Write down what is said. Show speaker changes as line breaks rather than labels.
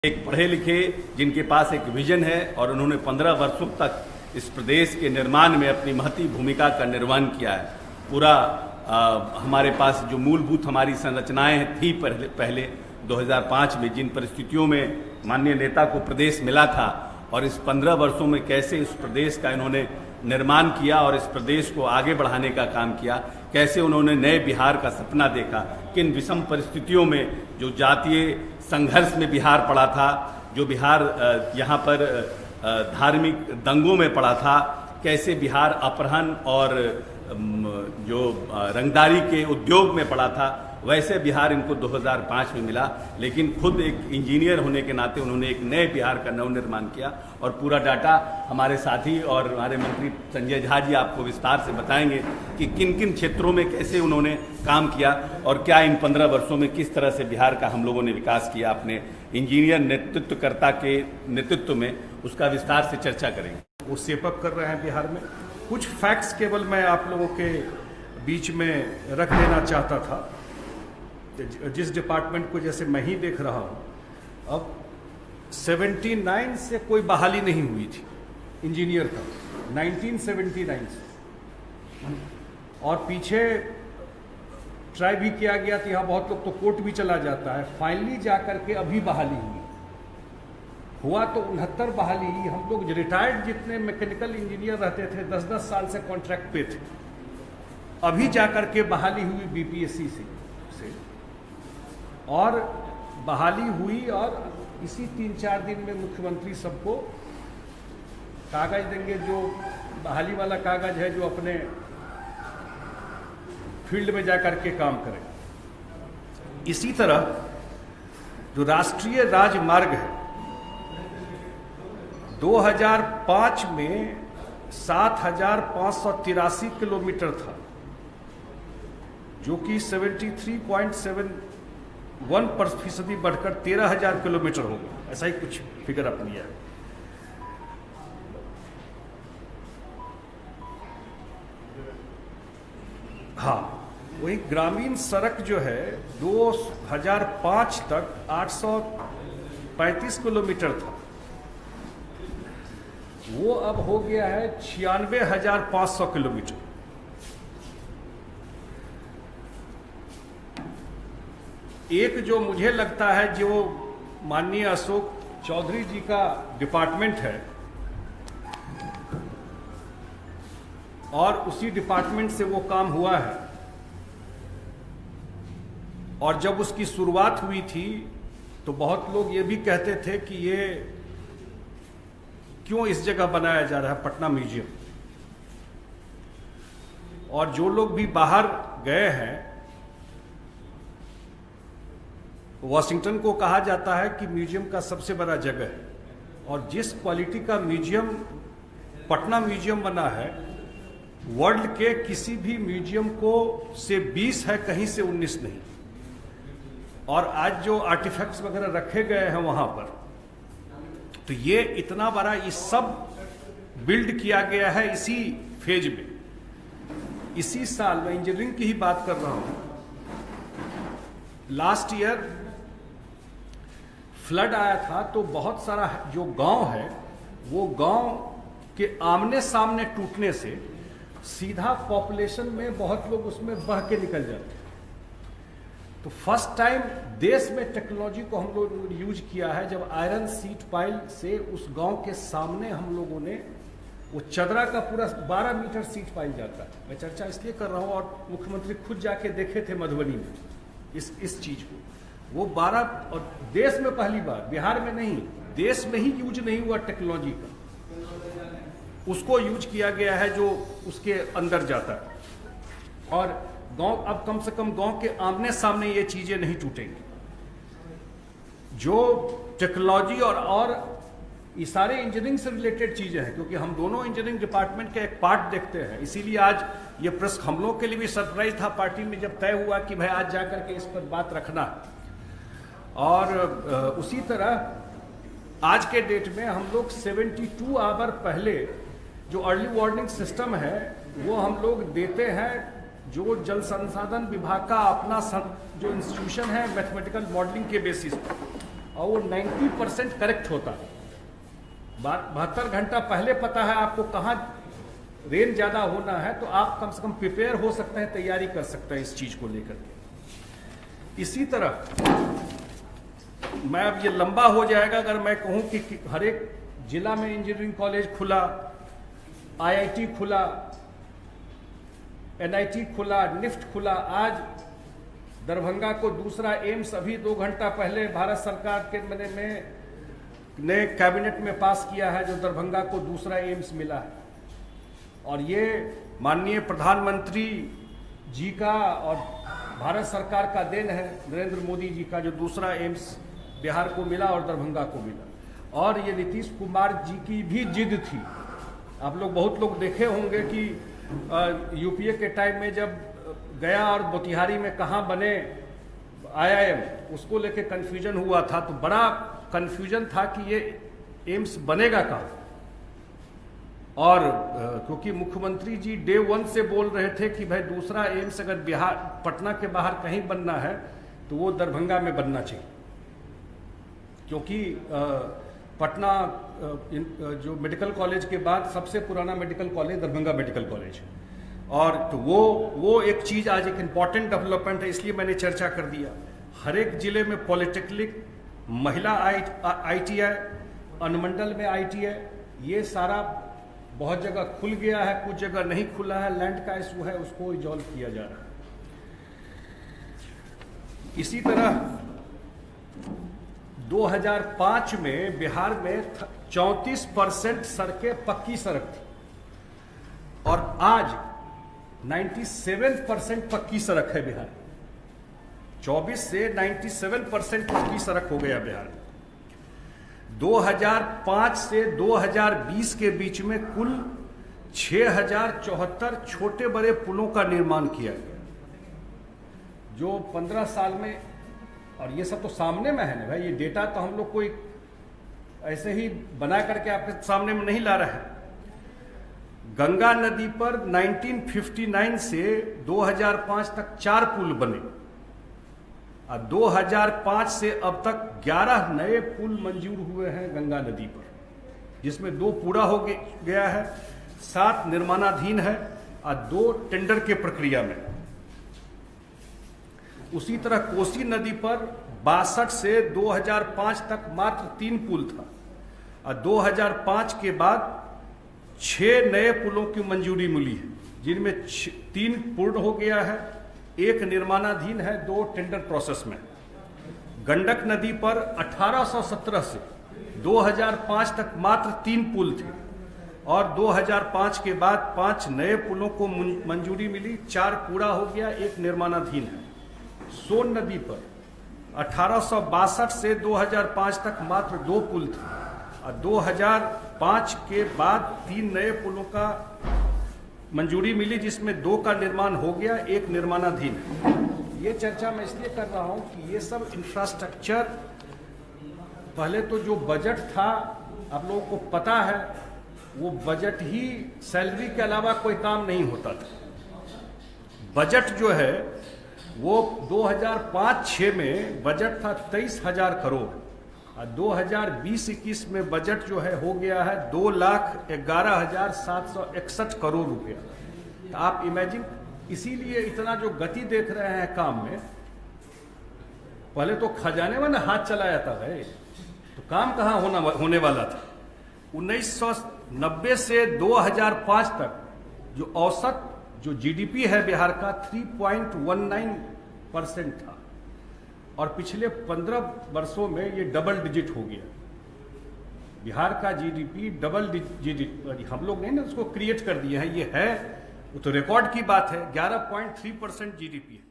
एक पढ़े लिखे जिनके पास एक विजन है और उन्होंने 15 वर्षों तक इस प्रदेश के निर्माण में अपनी महती भूमिका का निर्वहन किया है। पूरा हमारे पास जो मूलभूत हमारी संरचनाएं थी पहले 2005 में जिन परिस्थितियों में माननीय नेता को प्रदेश मिला था और इस 15 वर्षों में कैसे इस प्रदेश का इन्होंने निर्माण किया और इस प्रदेश को आगे बढ़ाने का काम किया, कैसे उन्होंने नए बिहार का सपना देखा, किन विषम परिस्थितियों में जो जातीय संघर्ष में बिहार पड़ा था, जो बिहार यहाँ पर धार्मिक दंगों में पड़ा था, कैसे बिहार अपहरण और जो रंगदारी के उद्योग में पड़ा था, वैसे बिहार इनको 2005 में मिला। लेकिन खुद एक इंजीनियर होने के नाते उन्होंने एक नए बिहार का नवनिर्माण किया और पूरा डाटा हमारे साथी और हमारे मंत्री संजय झा जी आपको विस्तार से बताएंगे कि किन किन क्षेत्रों में कैसे उन्होंने काम किया और क्या इन 15 वर्षों में किस तरह से बिहार का हम लोगों ने विकास किया अपने इंजीनियर नेतृत्वकर्ता के नेतृत्व में, उसका विस्तार से चर्चा करेंगे।
वो सेपअप कर रहे हैं बिहार में। कुछ फैक्ट्स केवल मैं आप लोगों के बीच में रख देना चाहता था। जिस डिपार्टमेंट को जैसे मैं ही देख रहा हूँ, अब 79 से कोई बहाली नहीं हुई थी इंजीनियर का, 1979 से, और पीछे ट्राई भी किया गया था। यहाँ बहुत लोग तो कोर्ट भी चला जाता है। फाइनली जा करके अभी बहाली हुआ तो 69 बहाली। हम लोग रिटायर्ड जितने मैकेनिकल इंजीनियर रहते थे 10-10 साल से कॉन्ट्रैक्ट पे थे, अभी जा करके बहाली हुई बीपीएससी से और बहाली हुई। और इसी 3-4 दिन में मुख्यमंत्री सबको कागज देंगे, जो बहाली वाला कागज है, जो अपने फील्ड में जाकर के काम करें। इसी तरह जो राष्ट्रीय राजमार्ग है, 2005 में 7,583 किलोमीटर था, जो कि 73.71% बढ़कर 13,000 किलोमीटर हो गया। ऐसा ही कुछ फिगर अपनी है। हाँ, वही ग्रामीण सड़क जो है 2005 तक 835 किलोमीटर था, वो अब हो गया है 96,500 किलोमीटर। एक जो मुझे लगता है जो माननीय अशोक चौधरी जी का डिपार्टमेंट है और उसी डिपार्टमेंट से वो काम हुआ है, और जब उसकी शुरुआत हुई थी तो बहुत लोग ये भी कहते थे कि ये क्यों इस जगह बनाया जा रहा है पटना म्यूजियम। और जो लोग भी बाहर गए हैं, वॉशिंगटन को कहा जाता है कि म्यूजियम का सबसे बड़ा जगह है, और जिस क्वालिटी का म्यूजियम पटना म्यूजियम बना है, वर्ल्ड के किसी भी म्यूजियम को से 20 है, कहीं से 19 नहीं। और आज जो आर्टिफैक्ट्स वगैरह रखे गए हैं वहां पर, तो ये इतना बड़ा, ये सब बिल्ड किया गया है इसी फेज में। इसी साल, मैं इंजीनियरिंग की ही बात कर रहा हूं, लास्ट ईयर फ्लड आया था तो बहुत सारा जो गांव है, वो गांव के आमने सामने टूटने से सीधा पॉपुलेशन में बहुत लोग उसमें बह के निकल जाते हैं। तो फर्स्ट टाइम देश में टेक्नोलॉजी को हम लोग यूज किया है, जब आयरन सीट पाइल से उस गांव के सामने हम लोगों ने वो चदरा का पूरा 12 मीटर सीट पाइल जाता है। मैं चर्चा इसलिए कर रहा हूँ, और मुख्यमंत्री खुद जाके देखे थे मधुबनी में इस चीज को। वो 12, और देश में पहली बार, बिहार में नहीं, देश में ही यूज नहीं हुआ टेक्नोलॉजी का, उसको यूज किया गया है जो उसके अंदर जाता है। और गांव, अब कम से कम गांव के आमने सामने ये चीजें नहीं टूटेंगी। जो टेक्नोलॉजी और ये सारे इंजीनियरिंग से रिलेटेड चीजें हैं, क्योंकि हम दोनों इंजीनियरिंग डिपार्टमेंट का एक पार्ट देखते हैं। इसीलिए आज ये प्रेस हम लोग के लिए भी सरप्राइज था पार्टी में जब तय हुआ कि भाई आज जाकर के इस पर बात रखना। और उसी तरह आज के डेट में हम लोग 72 आवर पहले जो अर्ली वार्निंग सिस्टम है वो हम लोग देते हैं। जो जल संसाधन विभाग का अपना जो इंस्टीट्यूशन है मैथमेटिकल मॉडलिंग के बेसिस पर, और वो 90% करेक्ट होता है। 72 घंटा पहले पता है आपको कहाँ रेन ज़्यादा होना है, तो आप कम से कम प्रिपेयर हो सकते हैं, तैयारी कर सकते हैं इस चीज़ को लेकर के। इसी तरह मैं अब ये लंबा हो जाएगा अगर मैं कहूँ कि हर एक जिला में इंजीनियरिंग कॉलेज खुला, IIT खुला, NIT खुला, निफ्ट खुला। आज दरभंगा को दूसरा एम्स अभी 2 घंटा पहले भारत सरकार के ने कैबिनेट में पास किया है, जो दरभंगा को दूसरा एम्स मिला है। और ये माननीय प्रधानमंत्री जी का और भारत सरकार का देन है, नरेंद्र मोदी जी का, जो दूसरा एम्स बिहार को मिला और दरभंगा को मिला। और ये नीतीश कुमार जी की भी जिद थी। आप लोग बहुत लोग देखे होंगे कि यूपीए के टाइम में जब गया और मोतिहारी में कहाँ बने IIM, उसको लेके कन्फ्यूजन हुआ था। तो बड़ा कन्फ्यूजन था कि ये एम्स बनेगा कहाँ। और क्योंकि मुख्यमंत्री जी डे 1 से बोल रहे थे कि भाई दूसरा एम्स अगर बिहार पटना के बाहर कहीं बनना है तो वो दरभंगा में बनना चाहिए, क्योंकि पटना जो मेडिकल कॉलेज के बाद सबसे पुराना medical college Darbhanga medical college है। और तो वो एक चीज़ आज एक इम्पॉर्टेंट डेवलपमेंट है, इसलिए मैंने चर्चा कर दिया। हर एक जिले में पॉलिटेक्निक, महिला ITI, अनुमंडल में ITI, ये सारा बहुत जगह खुल गया है, कुछ जगह नहीं खुला है, लैंड का इशू है, उसको रिजॉल्व किया जा रहा है। इसी तरह 2005 में बिहार में 34% सड़कें पक्की सड़क थी और आज 97% पक्की सड़क है बिहार। 24 से 97% पक्की सड़क हो गया बिहार। 2005 से 2020 के बीच में कुल 6074 छोटे बड़े पुलों का निर्माण किया गया, जो 15 साल में। और ये सब तो सामने में है ना भाई, ये डेटा तो हम लोग कोई ऐसे ही बना करके आपके सामने में नहीं ला रहे हैं। गंगा नदी पर 1959 से 2005 तक 4 पुल बने और 2005 से अब तक 11 नए पुल मंजूर हुए हैं गंगा नदी पर, जिसमें 2 पूरा हो गया है, 7 निर्माणाधीन है और 2 टेंडर के प्रक्रिया में। उसी तरह कोसी नदी पर 62 से 2005 तक मात्र 3 पुल था और 2005 के बाद 6 नए पुलों की मंजूरी मिली है, जिनमें 3 पूर्ण हो गया है, 1 निर्माणाधीन है, 2 टेंडर प्रोसेस में। गंडक नदी पर 1817 से 2005 तक मात्र 3 पुल थे और 2005 के बाद 5 नए पुलों को मंजूरी मिली, 4 पूरा हो गया, 1 निर्माणाधीन है। सोन नदी पर 1862 से 2005 तक मात्र 2 पुल थे और 2005 के बाद 3 नए पुलों का मंजूरी मिली, जिसमें 2 का निर्माण हो गया, 1 निर्माणाधीन है। ये चर्चा मैं इसलिए कर रहा हूं कि ये सब इंफ्रास्ट्रक्चर, पहले तो जो बजट था आप लोगों को पता है, वो बजट ही सैलरी के अलावा कोई काम नहीं होता था। बजट जो है वो 2005-06 में बजट था 23,000 करोड़ और 2020-21 में बजट जो है हो गया है 2,11,761 करोड़ रुपया। तो आप इमेजिन, इसीलिए इतना जो गति देख रहे हैं काम में, पहले तो खजाने में ना हाथ चलाया था भाई, तो काम कहाँ होने वाला था। 1990 से 2005 तक जो औसत जो GDP है बिहार का 3.19% था और पिछले 15 वर्षों में ये डबल डिजिट हो गया। बिहार का GDP डबल डिजिट, हम लोग नहीं ना उसको क्रिएट कर दिए हैं, ये है, वो तो रिकॉर्ड की बात है, 11.3% GDP है।